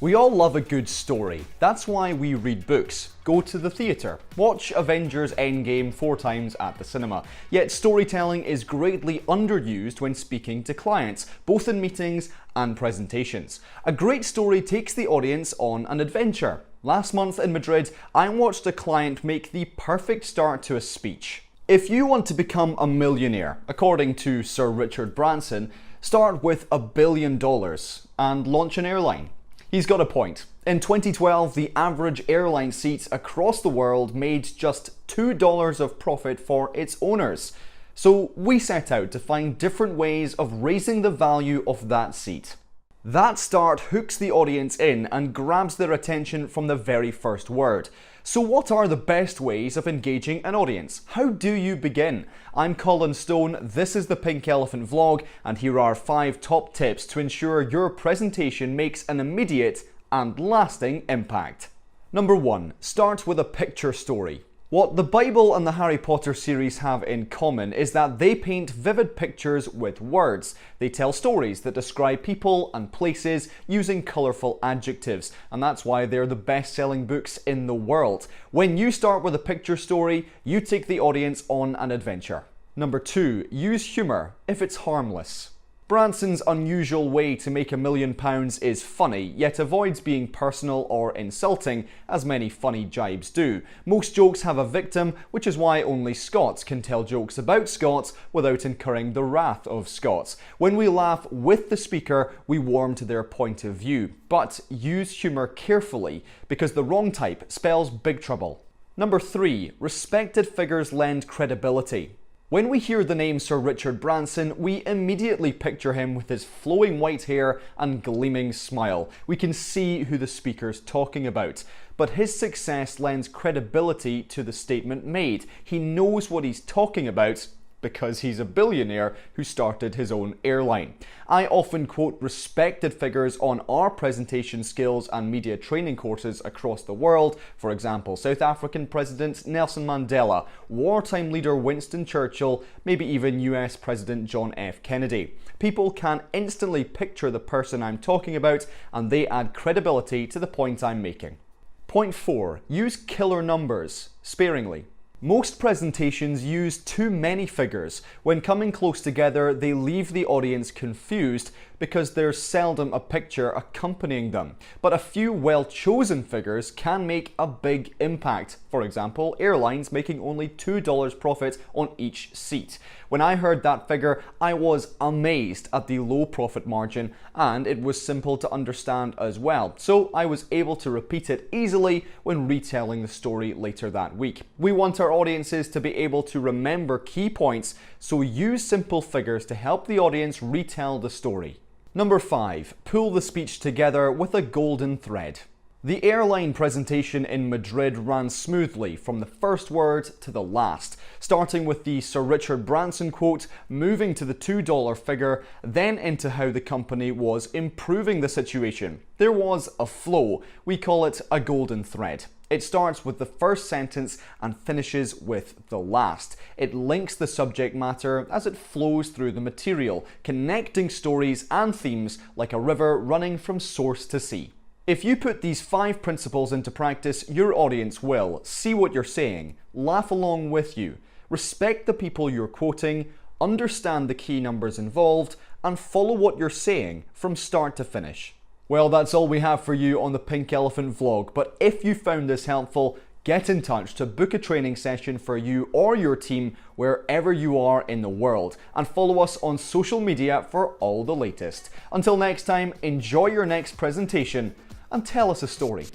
We all love a good story. That's why we read books, go to the theatre, watch Avengers Endgame 4 times at the cinema. Yet storytelling is greatly underused when speaking to clients, both in meetings and presentations. A great story takes the audience on an adventure. Last month in Madrid, I watched a client make the perfect start to a speech. If you want to become a millionaire, according to Sir Richard Branson, start with $1 billion and launch an airline. He's got a point. In 2012, the average airline seat across the world made just $2 of profit for its owners. So we set out to find different ways of raising the value of that seat. That start hooks the audience in and grabs their attention from the very first word. So what are the best ways of engaging an audience? How do you begin? I'm Colin Stone, this is the Pink Elephant Vlog, and here are 5 top tips to ensure your presentation makes an immediate and lasting impact. Number 1. Start with a picture story. What the Bible and the Harry Potter series have in common is that they paint vivid pictures with words. They tell stories that describe people and places using colourful adjectives, and that's why they're the best-selling books in the world. When you start with a picture story, you take the audience on an adventure. Number 2. Use humour if it's harmless. Branson's unusual way to make £1 million is funny, yet avoids being personal or insulting, as many funny jibes do. Most jokes have a victim, which is why only Scots can tell jokes about Scots without incurring the wrath of Scots. When we laugh with the speaker, we warm to their point of view. But use humour carefully, because the wrong type spells big trouble. Number 3. Respected figures lend credibility. When we hear the name Sir Richard Branson, we immediately picture him with his flowing white hair and gleaming smile. We can see who the speaker's talking about. But his success lends credibility to the statement made. He knows what he's talking about because he's a billionaire who started his own airline. I often quote respected figures on our presentation skills and media training courses across the world. For example, South African President Nelson Mandela, wartime leader Winston Churchill, maybe even US President John F. Kennedy. People can instantly picture the person I'm talking about, and they add credibility to the point I'm making. Point 4. Use killer numbers sparingly. Most presentations use too many figures. When coming close together, they leave the audience confused because there's seldom a picture accompanying them. But a few well-chosen figures can make a big impact. For example, airlines making only $2 profit on each seat. When I heard that figure, I was amazed at the low profit margin, and it was simple to understand as well. So I was able to repeat it easily when retelling the story later that week. We want our audiences to be able to remember key points, so use simple figures to help the audience retell the story. Number 5. Pull the speech together with a golden thread. The airline presentation in Madrid ran smoothly from the first word to the last, starting with the Sir Richard Branson quote, moving to the $2 figure, then into how the company was improving the situation. There was a flow. We call it a golden thread. It starts with the first sentence and finishes with the last. It links the subject matter as it flows through the material, connecting stories and themes like a river running from source to sea. If you put these 5 principles into practice, your audience will see what you're saying, laugh along with you, respect the people you're quoting, understand the key numbers involved, and follow what you're saying from start to finish. Well, that's all we have for you on the Pink Elephant Vlog, but if you found this helpful, get in touch to book a training session for you or your team wherever you are in the world, and follow us on social media for all the latest. Until next time, enjoy your next presentation and tell us a story.